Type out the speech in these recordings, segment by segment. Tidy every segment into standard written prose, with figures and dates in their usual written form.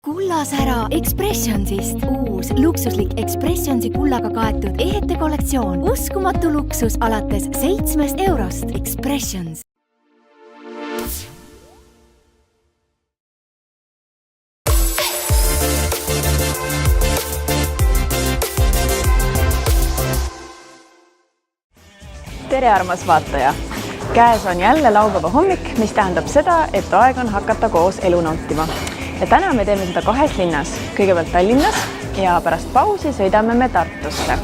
Kullasära Expressionsist. Uus luksuslik Expressionsi kullaga kaetud ehete kollektsioon. Uskumatu luksus alates 7 eurost. Expressions. Tere armas vaataja! Käes on jälle laupäeva hommik, mis tähendab seda, et aeg on hakata koos elu nautima. Ja täna me teeme seda 2 linnas. Kõigepealt Tallinnas ja pärast pausi sõidame me Tartusse.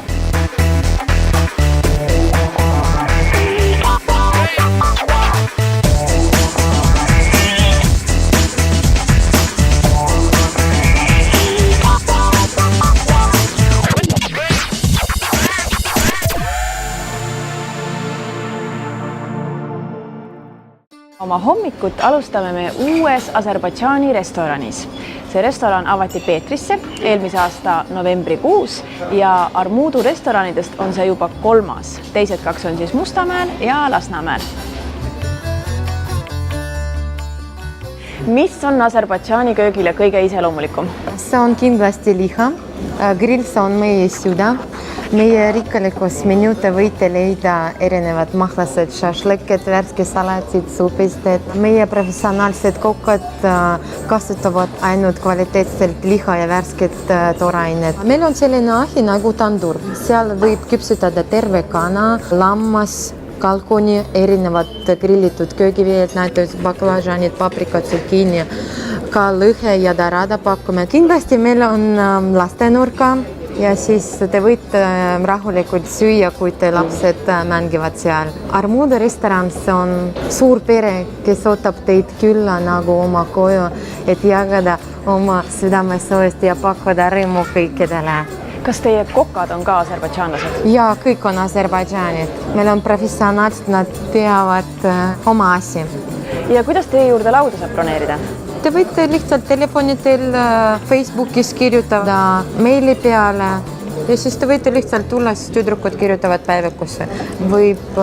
Oma hommikut alustame me uues Aserbaidžaani restoranis. See restoran avati Peetrisse eelmise aasta novembrikuus ja Armudu restoranidest on see juba 3. Teised 2 on siis Mustamäel ja Lasnamäel. Mis on Aserbaidžaani köögile kõige iseloomulikum? See on kindlasti liha. Grill see on meie süda. Meie rikkalikus menüü te võite leida erinevad mahlased šašlõked, värske salatid, supisted. Meie professionaalsed kokkad kasutavad ainult kvaliteetselt liha ja värsket toorainet. Meil on selline ahi nagu tandur. Seal võib küpsutada terve kana, lammas, kalkuni, erinevad grillitud köögiveed, näiteks baklažanid, paprika, zucchini, ka lõhe ja darada pakume. Kindlasti meil on lastenurka. Ja siis te võite rahulikult süüa, kui te lapsed mängivad seal. Armudu restoran on suur pere, kes ootab teid külla nagu oma koju, et jagada oma südamesoojust ja pakkuda rõõmu kõikidele. Kas teie kokad on ka aserbaidžaanlased? Ja, kõik on aserbaidžaanid. Meil on professionaalsed, nad teavad oma asi. Ja kuidas teie juurde lauda saab broneerida? Te võite lihtsalt telefonitel Facebookis kirjutada meili peale ja siis te võite lihtsalt tulla, siis tüdrukud kirjutavad päevikusse. Võib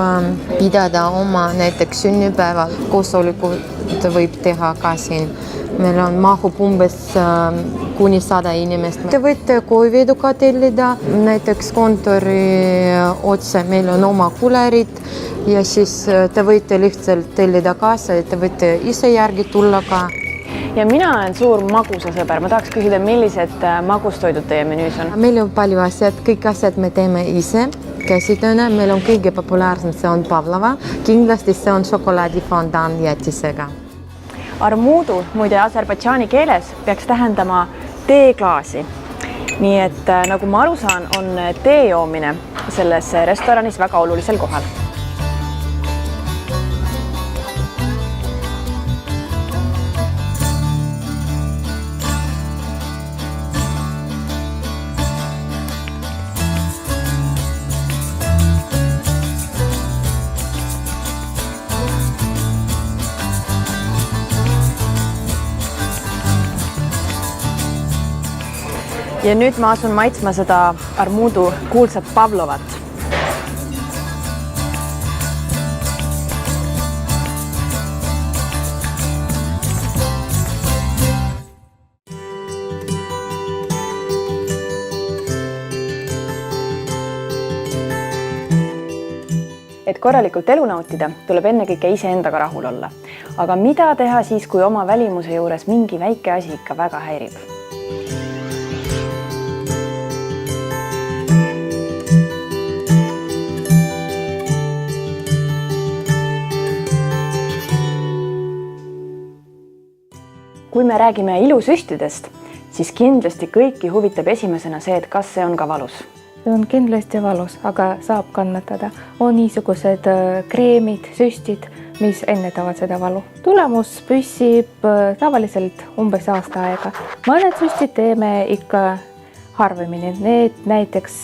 pidada oma näiteks sünnipäeval, koosolekut võib teha ka siin. Meil on mahub umbes kuni 100 inimest. Te võite kojuveedu ka tellida, näiteks kontori otse meil on oma kulerid ja siis te võite lihtsalt tellida kaasa ja te võite ise järgi tulla ka. Ja mina olen suur magusa sõber. Ma tahaks küsida, millised magustoidud teie menüüs on? Meil on palju asjad, kõik asjad me teeme ise käsitööna. Meil on kõige populaarsem, see on pavlova. Kindlasti see on šokolaadifondan jätisega. Armudu, muide aserbaidžaani keeles, peaks tähendama teeklaasi. Nii et nagu ma aru saan, on tee joomine selles restoranis väga olulisel kohal. Ja nüüd ma asun maitsma seda Armudu kuulsat pavlovat. Et korralikult elu nautida, tuleb ennekõike iseendaga rahul olla. Aga mida teha siis, kui oma välimuse juures mingi väike asi ikka väga häirib? Kui me räägime ilusüstidest, siis kindlasti kõiki huvitab esimesena see, et kas see on ka valus. See on kindlasti valus, aga saab kannatada. On niisugused kreemid, süstid, mis ennetavad seda valu. Tulemus püsib tavaliselt umbes aasta aega. Mõned süstid teeme ikka harvemini. Need näiteks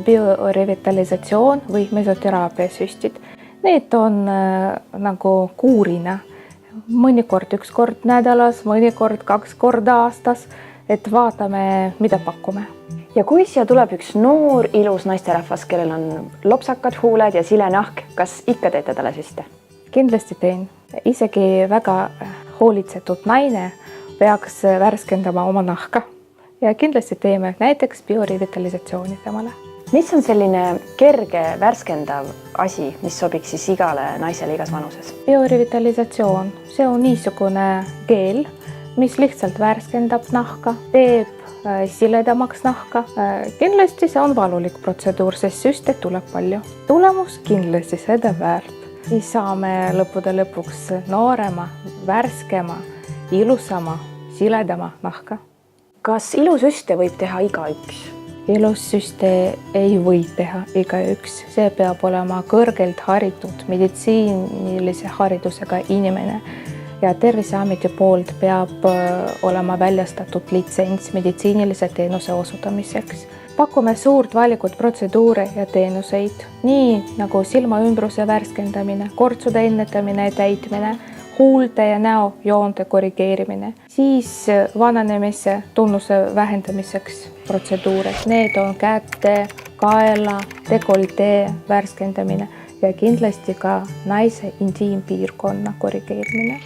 biorevitalisatsioon või mesoteraapia süstid. Need on nagu kuurina. Mõnikord 1 kord nädalas, mõnikord 2 korda aastas, et vaatame, mida pakume. Ja kui siia tuleb üks noor, ilus naisterahvas, kellel on lopsakad huuled ja sile nahk, kas ikka teete talle süste? Kindlasti teen. Isegi väga hoolitsetud naine peaks värskendama oma nahka ja kindlasti teeme näiteks biorevitalisatsiooni temale. Mis on selline kerge värskendav asi, mis sobiks siis igale naisele igas vanuses? Biorevitalisatsioon, see on niisugune geel, mis lihtsalt värskendab nahka, teeb siledamaks nahka. Kindlasti see on valulik protseduur, sest süste tuleb palju. Tulemus kindlasti seda väärt. Siis saame lõppude lõpuks noorema, värskema, ilusama, siledama nahka. Kas ilusüste võib teha igaüks? Ilussüste ei või teha igaüks. See peab olema kõrgelt haritud meditsiinilise haridusega inimene ja Terviseameti poolt peab olema väljastatud litsents meditsiinilise teenuse osutamiseks. Pakume suurt valikut protseduure ja teenuseid, nii nagu silmaümbruse värskendamine, kortsude ennetamine ja täitmine, huulte ja näojoonte korrigeerimine, siis vananemise tunnuse vähendamiseks protseduurid. Need on käte, kaela, dekoltee värskendamine ja kindlasti ka naise intiimpiirkonna korrigeerimine.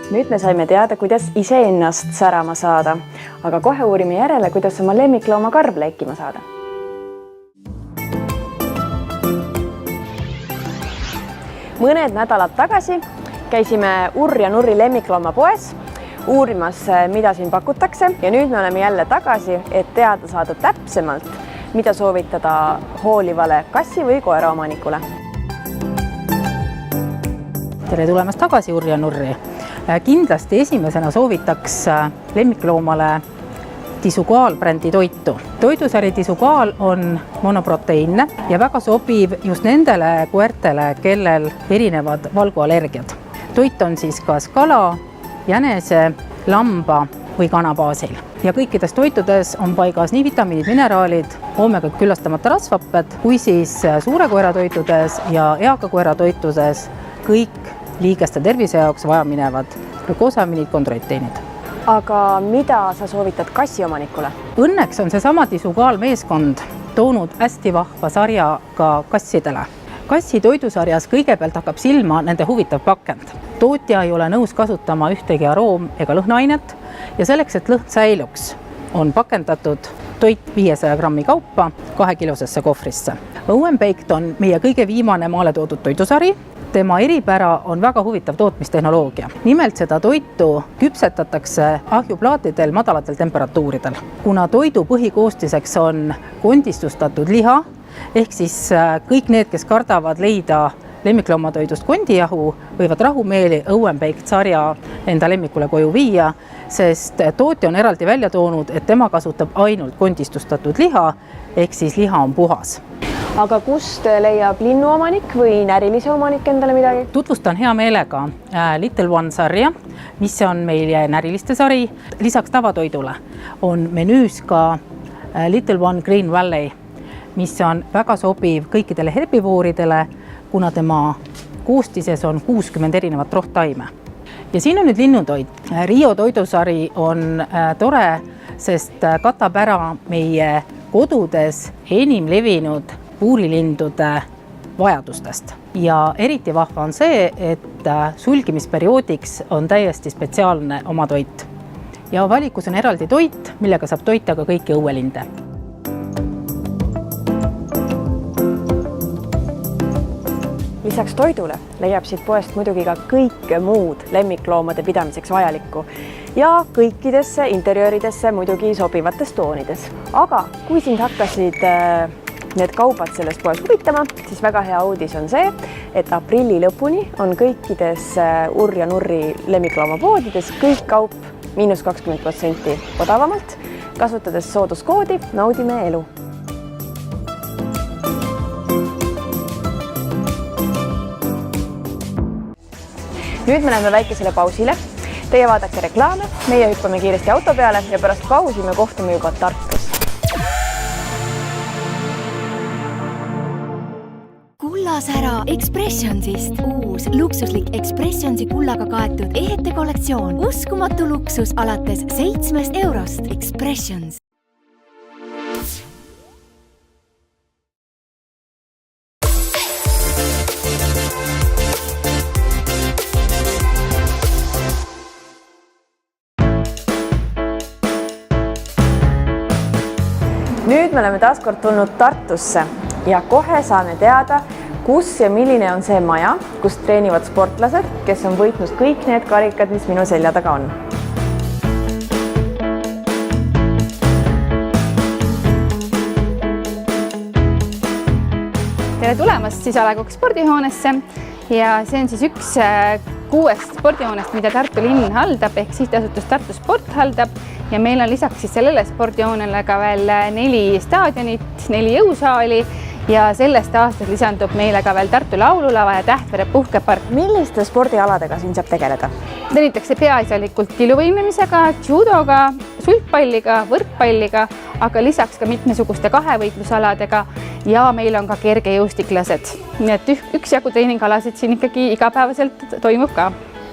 Nüüd me saime teada, kuidas iseennast särama saada, aga kohe uurime järele, kuidas oma lemmiklooma karv leikima saada. Mõned nädalad tagasi käisime Urr ja Nurri lemmiklooma poes uurimas, mida siin pakutakse ja nüüd me oleme jälle tagasi, et teada saada täpsemalt, mida soovitada hoolivale kassi või koera omanikule. Tere tulemast tagasi Urr ja Nurri. Kindlasti esimesena soovitaks lemmikloomale Tisugaal-brändi toitu. Toidusari Tisugaal on monoproteiinne ja väga sobiv just nendele koertele, kellel erinevad valgualergiad. Toit on siis kas kala, jänese, lamba või kana baasil. Ja kõikides toitudes on paigas nii vitamiinid, mineraalid, oomega küllastamata rasvapped, kui siis suure koera toitudes ja eaka koera toitudes kõik liigeste tervise jaoks vajaminevad glukoosaminid, kondroiteenid. Aga mida sa soovitad kassi omanikule? Õnneks on seesama Tisugaal meeskond toonud hästi vahva sarja ka kassidele. Kassi toidusarjas kõigepealt hakkab silma nende huvitav pakend. Tootja ei ole nõus kasutama ühtegi aroom ega lõhnaainet ja selleks, et lõhn säiluks, on pakendatud toit 500 grammi kaupa 2-kilosesse kohvrisse. Owen-Baked on meie kõige viimane maale toodud toidusari. Tema eripära on väga huvitav tootmistehnoloogia. Nimelt seda toitu küpsetatakse ahjuplaatidel madalatel temperatuuridel. Kuna toidu põhikoostiseks on kondistustatud liha, ehk siis kõik need, kes kardavad leida lemmikloomatoidust kondijahu, võivad rahumeeli Owen-Baked sarja enda lemmikule koju viia, sest tootja on eraldi välja toonud, et tema kasutab ainult kondistustatud liha, ehk siis liha on puhas. Aga kust leiab linnuomanik või närilise omanik endale midagi? Tutvustan hea meelega Little One sarja, mis on meil näriliste sari. Lisaks tavatoidule on menüüs ka Little One Green Valley, mis on väga sobiv kõikidele herbivooridele, kuna tema koostises on 60 erinevat rohttaime. Ja siin on nüüd linnutoit. Rio toidusari on tore, sest katab ära meie kodudes enim levinud puurilindude vajadustest. Ja eriti vahva on see, et sulgimisperioodiks on täiesti spetsiaalne oma toit. Ja valikus on eraldi toit, millega saab toita ka kõiki õuelinde. Lisaks toidule leiab siit poest muidugi ka kõike muud lemmikloomade pidamiseks vajalikku ja kõikidesse interjööridesse muidugi sobivates toonides. Aga kui sind hakkasid need kaubad selles poes huvitama, siis väga hea uudis on see, et aprilli lõpuni on kõikides Urr ja Nurri lemmikloomapoodides kõik kaup -20% odavamalt. Kasutades sooduskoodi naudime elu. Nüüd me läheme väikesele pausile. Teie vaadake reklaame, meie hüppame kiiresti auto peale ja pärast pausi me kohtume juba Tartus. Kullasära Expressionsist. Uus luksuslik Expressionsi kullaga kaetud ehete kollektsioon. Uskumatu luksus alates 7 eurost. Expressions. nüüd me oleme taas kord tulnud Tartusse ja kohe saame teada, kus ja milline on see maja, kus treenivad sportlased, kes on võitnud kõik need karikad, mis minu selja taga on. Tere tulemast siis Alekok spordihoonesse ja see on siis üks 6 spordihoonest, mida Tartu linn haldab ehk sihtasutus Tartu Sport haldab ja meil on lisaks siis sellele spordihoonele ka veel 4 staadionit, 4 jõusaali ja sellest aastast lisandub meile ka veel Tartu Laululava ja Tähtvere puhkepark. Milliste spordialadega siin saab tegeleda? Treenitakse peaasjalikult kiluvõimlemisega, judoga, sulgpalliga, võrkpalliga, aga lisaks ka mitmesuguste kahevõitlusaladega ja meil on ka kergejõustiklased. Nii et üksjagu treeningalasid siin ikkagi igapäevaselt toimub ka.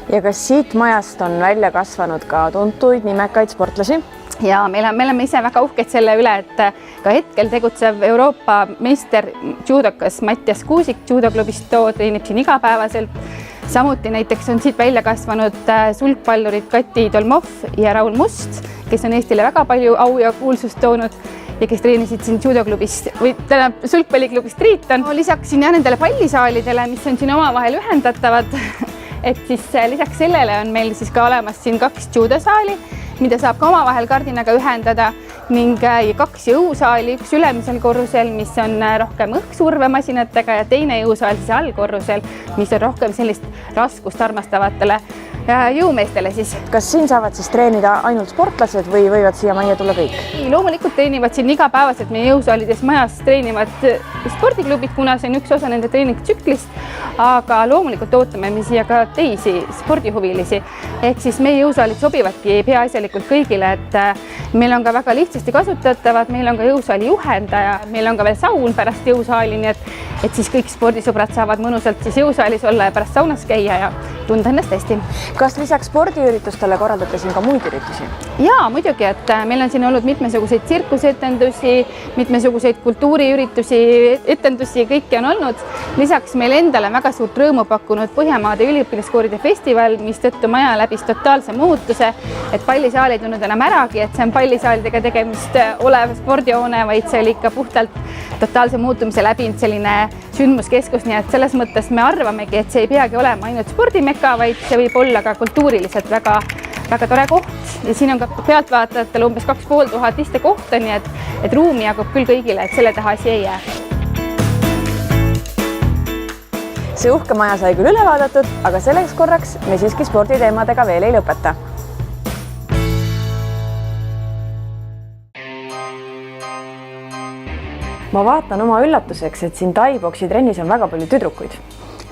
Ja kas siit majast on välja kasvanud ka tuntuid nimekaid sportlasi? Ja me oleme ise väga uhked selle üle, et ka hetkel tegutsev Euroopa meister judokas Mattias Kuusik judoklubist treenib siin igapäevaselt. Samuti näiteks on siit välja kasvanud sulgpallurid Kati Tolmov ja Raul Must, kes on Eestile väga palju au ja kuulsust toonud ja kes treenisid siin judoklubist või sulgpalliklubist Triiton. Lisaks siin nendele pallisaalidele, mis on siin omavahel ühendatavad, et siis lisaks sellele on meil siis ka olemas siin 2 judosaali, mida saab ka omavahel kardinaga ühendada ning 2 jõusaali, üks ülemisel korrusel, mis on rohkem õhksurvemasinatega ja teine jõusaal siis allkorrusel, mis on rohkem sellist raskust armastavatele jõumeestele siis. Kas siin saavad siis treenida ainult sportlased või võivad siia majja tulla kõik? Loomulikult treenivad siin igapäevaselt meie jõusaalides majas treenivad spordiklubid, kuna see on üks osa nende treeningtsüklist, aga loomulikult ootame me siia ka teisi spordihuvilisi. Ehk siis meie jõusaalid sobivadki peaasjalikult kõigile, et meil on ka väga lihtsasti kasutatavad, meil on ka jõusaali juhendaja, meil on ka veel saun pärast jõusaali, nii et siis kõik spordisõbrad saavad mõnusalt siis jõusaalis olla ja pärast saunas käia ja tunda ennast hästi. Kas lisaks spordiüritustele korraldate siin ka muid üritusi? Jaa, muidugi, et meil on siin olnud mitmesuguseid tsirkusetendusi, mitmesuguseid kultuuriüritusi, etendusi, kõiki on olnud. Lisaks meil endale väga suurt rõõmu pakkunud Põhjamaade üliõpilaskooride festival, mis tõttu maja läbis totaalse muutuse, et pallisaal ei tulnud enam äragi, et see on pallisaalidega tegemist olev spordihoone, vaid see oli ikka puhtalt totaalse muutumise läbinud selline sündmuskeskus, nii et selles mõttes me arvamegi, et see ei peagi olema ainult spordimeka, vaid see võib olla ka kultuuriliselt väga tore koht ja siin on ka pealtvaatajatel umbes 2500 istekohta, nii et ruumi jagub küll kõigile, et selle taha asi ei jää. See uhke maja sai küll üle vaadatud, aga selleks korraks me siiski sporditeemadega veel ei lõpeta. Ma vaatan oma üllatuseks, et siin taiboksi trennis on väga palju tüdrukuid.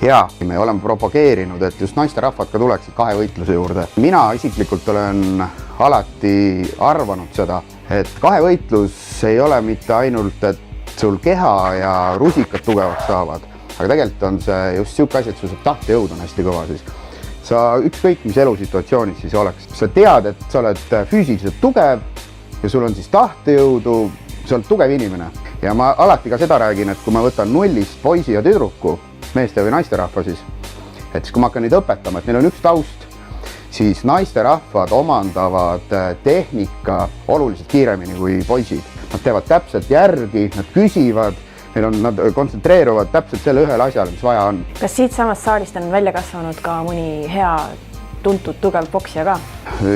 Ja, me oleme propageerinud, et just naisterahvad ka tuleksid kahevõitluse juurde. Mina isiklikult olen alati arvanud seda, et kahevõitlus ei ole mitte ainult, et sul keha ja rusikad tugevaks saavad, aga tegelikult on see just siuke asi, et sul saab tahtejõud on hästi kõva siis. Sa ükskõik mis elusituatsioonis siis oleks. Sa tead, et sa oled füüsiliselt tugev ja sul on siis tahtejõudu, sa oled tugev inimene. Ja ma alati ka seda räägin, et kui ma võtan nullist poisi ja tüdruku, meeste või naisterahva siis, et siis kui ma hakkan neid õpetama, et neil on üks taust, siis naisterahvad omandavad tehnika oluliselt kiiremini kui poisid. Nad teevad täpselt järgi, nad küsivad, nad kontsentreeruvad täpselt selle ühele asjale, mis vaja on. Kas siit samast saalist on välja kasvanud ka mõni hea tuntud tugev poksija ka?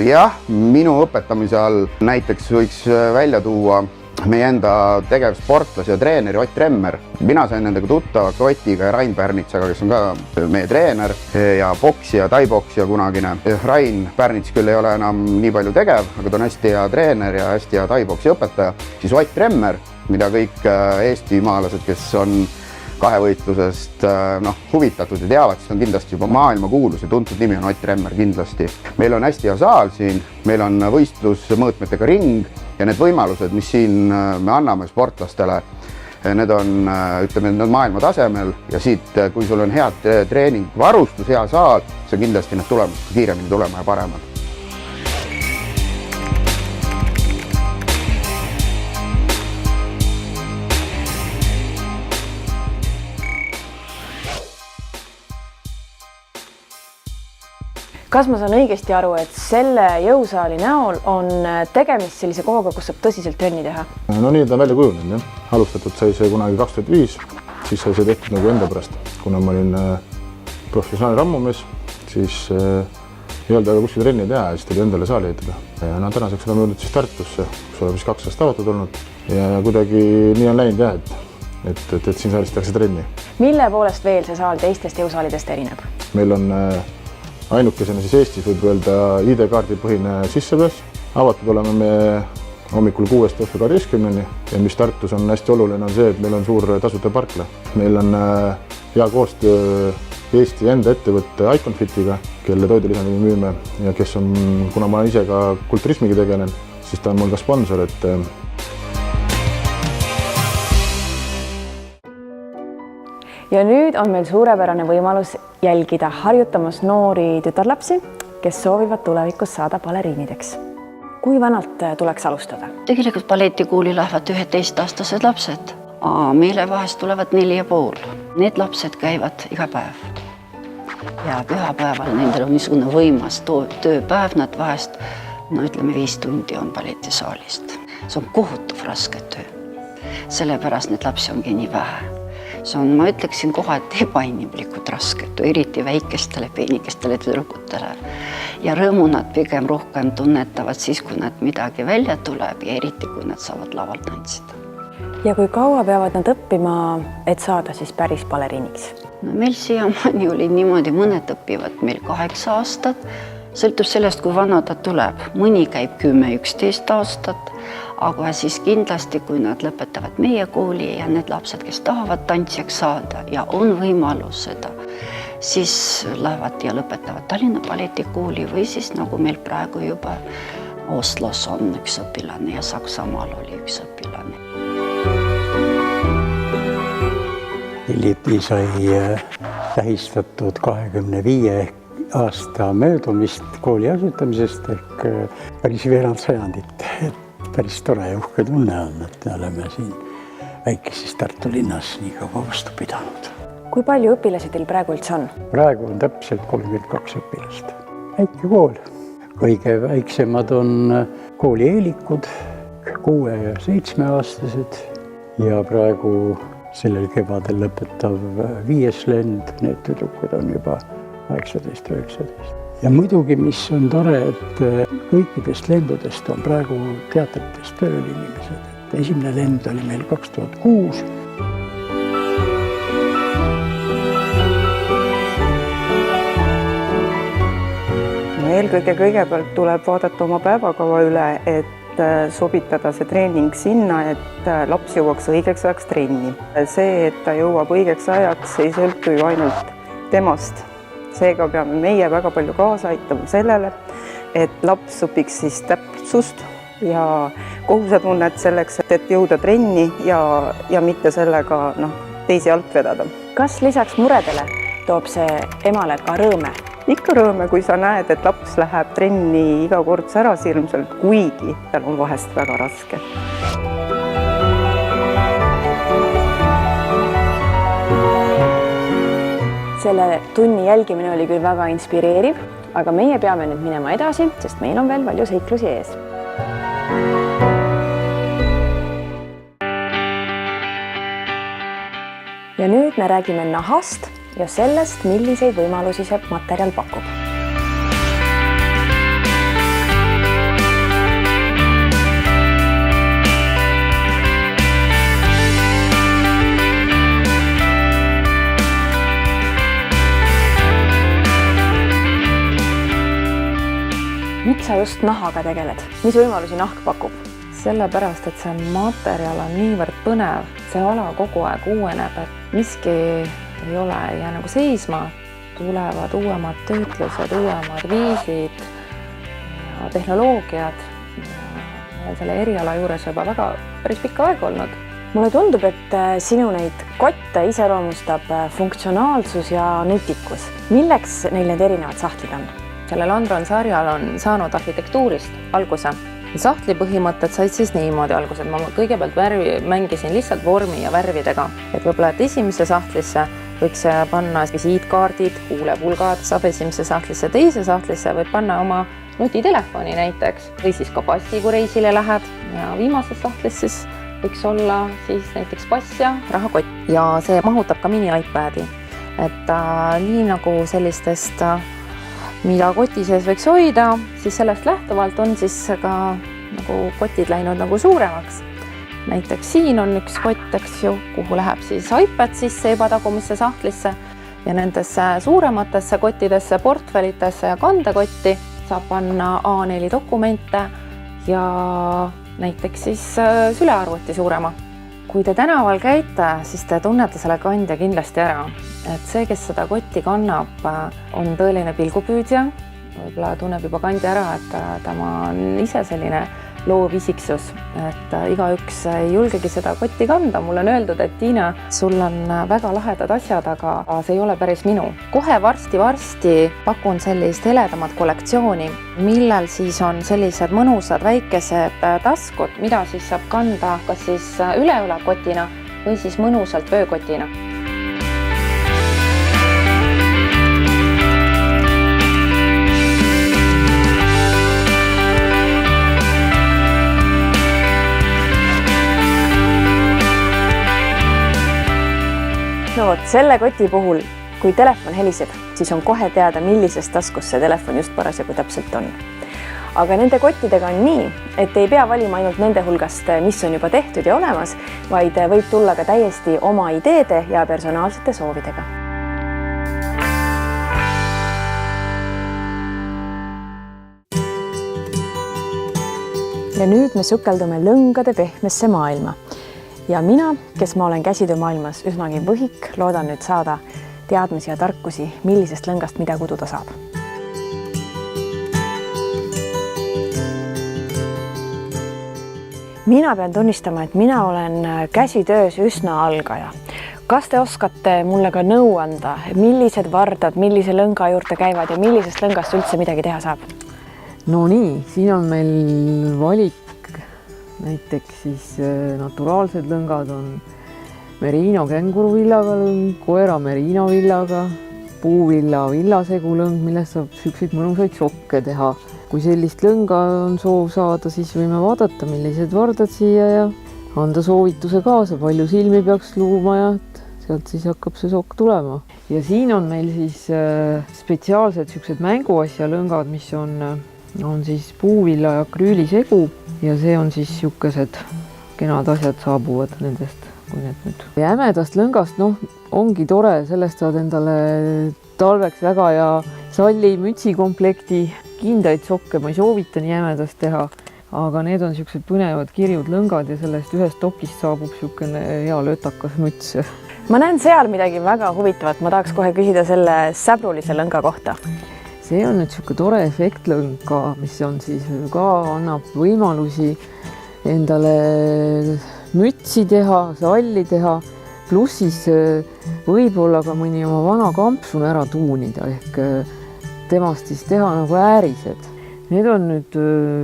Jah, minu õpetamise all näiteks võiks välja tuua meie enda tegevsportlase ja treeneri Ott Remmer. Mina sain nendega tuttavaks Otiga ja Rain Pärnitsaga, kes on ka meie treener ja poksija, taipoksija kunagine. Rain Pärnits küll ei ole enam nii palju tegev, aga ta on hästi hea treener ja hästi hea taipoksija õpetaja. Siis Ott Remmer, mida kõik eestimaalased, kes on kahevõitlusest huvitatud ja teavad, siis on kindlasti juba maailmakuulus ja tuntud nimi on Ott Remmer kindlasti. Meil on hästi hea saal siin, meil on võistlusmõõtmetega ring ja need võimalused, mis siin me anname sportlastele, need on, ütleme, need maailma tasemel ja siit, kui sul on head treeningvarustus, hea saal, siis on kindlasti need tulemused kiiremini tulema ja paremad. Kas ma saan õigesti aru, et selle jõusaali näol on tegemist sellise kohaga, kus saab tõsiselt trenni teha? No nii ta on välja kujunenud, jah. Alustatud sai see kunagi 2005, siis sai see tehtud nagu enda pärast. Kuna ma olin professionaalne rammumees, siis ei olnud väga kuskil trenni teha ja siis tuli endale saali ehitada. Ja tänaseks oleme jõudnud siis Tartusse, kus oleme 2 aastat avatud olnud ja kuidagi nii on läinud jah, et siin saalis tehakse trenni. Mille poolest veel see saal teistest jõusaalidest erineb? Meil on ainukesena siis Eestis võib öelda ID-kaardi põhine sissepääs. Avatud oleme me hommikul 6 õhtul 12 ja mis Tartus on hästi oluline on see, et meil on suur tasuta parkla. Meil on hea koostöö Eesti enda ettevõtte Iconfitiga, kelle toidulisandid müüme ja kes on, kuna ma ise ka kulturismiga tegelen, siis ta on mul ka sponsor, et ja nüüd on meil suurepärane võimalus jälgida harjutamas noori tütarlapsi, kes soovivad tulevikus saada baleriinideks. Kui vanalt tuleks alustada? Tegelikult balletikooli lähevad 11-aastased lapsed, meile vahest tulevad 4,5. Need lapsed käivad iga päev. Ja pühapäeval nendel on niisugune võimas tööpäev, nad vahest, ütleme 5 tundi on balletisaalist. See on kohutav raske töö. Sellepärast need lapsi ongi nii vähe. See on, ma ütleksin kohati ebainimlikult rasket, eriti väikestele, peenikestele tüdrukutele. Ja rõõmu nad pigem rohkem tunnetavad siis, kui nad midagi välja tuleb ja eriti, kui nad saavad laval tantsida. Ja kui kaua peavad nad õppima, et saada siis päris baleriiniks? No, meil siiamaani oli niimoodi, mõned õpivad meil 8 aastat, sõltub sellest, kui vana ta tuleb. Mõni käib 10-11 aastat, aga siis kindlasti, kui nad lõpetavad meie kooli ja need lapsed, kes tahavad tantsijaks saada ja on võimalus seda, siis lähevad ja lõpetavad Tallinna balletikooli või siis nagu meil praegu juba Oslos on üks õpilane ja Saksamaal oli üks õpilane. Hiljuti sai tähistatud 25 aasta möödumist kooli asutamisest ehk päris veerand sajandit. Päris tore ja uhke tunne on, et me oleme siin väikeses Tartu linnas nii kaua vastu pidanud. Kui palju õpilasi teil praegu üldse on? Praegu on täpselt 32 õpilast. Väike kool. Kõige väiksemad on kooli eelikud, 6- ja 7-aastased ja praegu sellel kevadel lõpetav 5. lend, need tüdrukud on juba 18-19. Ja muidugi, mis on tore, et kõikidest lendudest on praegu teatritest tööl inimesed. Esimene lend oli meil 2006. Eelkõige kõigepealt tuleb vaadata oma päevakava üle, et sobitada see treening sinna, et laps jõuaks õigeks ajaks trenni. See, et ta jõuab õigeks ajaks, ei sõltu ju ainult temast. Seega peame meie väga palju kaasa aitama sellele, et laps õpiks siis täpsust ja kohusetunnet selleks, et jõuda trenni ja mitte sellega teisi alt vedada. Kas lisaks muredele toob see emale ka rõõme? Ikka rõõme, kui sa näed, et laps läheb trenni iga kord särasilmselt, kuigi tal on vahest väga raske. Selle tunni jälgimine oli küll väga inspireeriv, aga meie peame nüüd minema edasi, sest meil on veel palju seiklusi ees. Ja nüüd me räägime nahast ja sellest, milliseid võimalusi see materjal pakub. Miks sa just nahaga tegeled? Mis võimalusi nahk pakub? Sellepärast, et see materjal on niivõrd põnev, see ala kogu aeg uueneb, et miski ei ole ja nagu seisma, tulevad uuemad töötlused, uuemad viisid ja tehnoloogiad ja selle eriala juures juba väga päris pikka aega olnud. Mulle tundub, et sinu neid kotte iseloomustab funktsionaalsus ja nutikus. Milleks neil need erinevad sahtlid on? Sellel Andron sarjal on saanud arhitektuurist alguse. Sahtli põhimõtted said siis niimoodi algused. Ma kõigepealt mängisin lihtsalt vormi ja värvidega. Et võib-olla, et esimesse sahtlisse võiks panna visiitkaardid, huulepulgad, saab esimese sahtlisse, teise sahtlisse võib panna oma nutitelefoni näiteks või siis ka passi, kui reisile lähed ja viimases sahtlis siis võiks olla siis näiteks pass ja rahakott ja see mahutab ka mini iPadi, et nii nagu sellistest, mida koti sees võiks hoida, siis sellest lähtuvalt on siis ka nagu kotid läinud nagu suuremaks. Näiteks siin on üks kott, eks ju, kuhu läheb siis iPad sisse juba tagumisse sahtlisse ja nendesse suurematesse kottidesse, portfellitesse ja kandekotti saab panna A4 dokumente ja näiteks siis sülearvuti suurema. Kui te tänaval käite, siis te tunnete selle kandja kindlasti ära, et see, kes seda kotti kannab, on tõeline pilgupüüdja, võib-olla tunneb juba kandja ära, et tema on ise selline loovisiksus, et igaüks ei julgegi seda kotti kanda. Mulle on öeldud, et Tiina, sul on väga lahedad asjad, aga see ei ole päris minu. Kohe varsti pakun sellist heledamat kollektsiooni, millel siis on sellised mõnusad väikesed taskud, mida siis saab kanda kas siis üleülekotina või siis mõnusalt vöökotina. No vot, selle koti puhul, kui telefon heliseb, siis on kohe teada, millises taskus see telefon just parasjagu täpselt on. Aga nende kottidega on nii, et ei pea valima ainult nende hulgast, mis on juba tehtud ja olemas, vaid võib tulla ka täiesti oma ideede ja personaalsete soovidega. Ja nüüd me sukeldume lõngade pehmesse maailma. Ja mina, kes ma olen käsitöömaailmas üsnagi võhik, loodan nüüd saada teadmisi ja tarkusi, millisest lõngast mida kududa saab. Mina pean tunnistama, et mina olen käsitöös üsna algaja. Kas te oskate mulle ka nõu anda, millised vardad, millise lõnga juurde käivad ja millisest lõngast üldse midagi teha saab? No nii, siin on meil valik. Näiteks siis naturaalsed lõngad on merino känguruvillaga lõng, koera merino villaga, puuvilla villasegu lõng, millest saab selliseid mõnusaid sokke teha. Kui sellist lõnga on soov saada, siis võime vaadata, millised vardad siia ja anda soovituse kaasa, palju silmi peaks luuma ja sealt siis hakkab see sokk tulema. Ja siin on meil siis spetsiaalsed sellised mänguasja lõngad, mis on siis puuvilla ja akrüülisegu ja see on siis niisugused kenad asjad saabuvad nendest, kui need nüüd. Jämedast lõngast, ongi tore, sellest saad endale talveks väga ja salli mütsikomplekti, kindaid sokke ma ei soovita nii jämedast teha, aga need on niisugused põnevad kirjud lõngad ja sellest ühest tokist saabub niisugune hea lötakas müts. Ma näen seal midagi väga huvitavat, ma tahaks kohe küsida selle säbrulise lõnga kohta. See on nüüd niisugune tore efektlõng ka, mis on siis ka annab võimalusi endale mütsi teha, salli teha, pluss siis võib-olla ka mõni oma vana kampsun ära tuunida ehk temast siis teha nagu äärised. Need on nüüd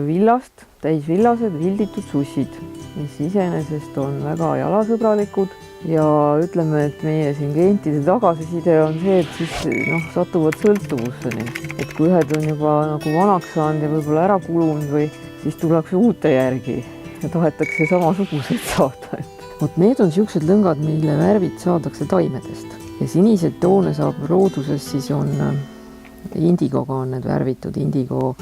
villast, täisvillased, vilditud sussid, mis iseenesest on väga jalasõbralikud. Ja ütleme, et meie siin klientide tagasiside on see, et siis satuvad sõltuvuseni. Et kui ühed on juba nagu vanaks saanud ja võib-olla ära kulunud või siis tullakse uute järgi ja tahetakse samasugused saada. Vot need on niisugused lõngad, mille värvid saadakse taimedest. Ja sinised toone saab looduses, siis on indigoga on need värvitud, indigo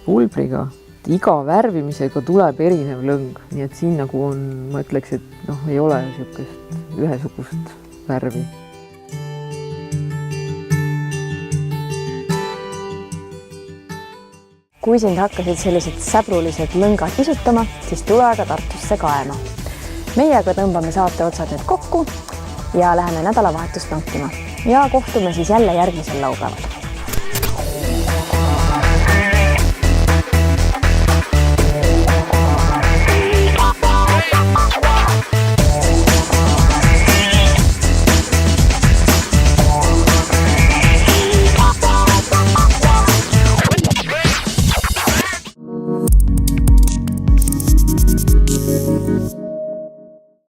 pulbriga. Iga värvimisega tuleb erinev lõng, nii et siin nagu on, ma ütleks, et ei ole niisugust ühesugust värvi. Kui sind hakkasid sellised säbrulised lõngad isutama, siis tule aga Tartusse kaema. Meie aga tõmbame saate otsad nüüd kokku ja läheme nädalavahetust nautima. Ja kohtume siis jälle järgmisel laupäeval.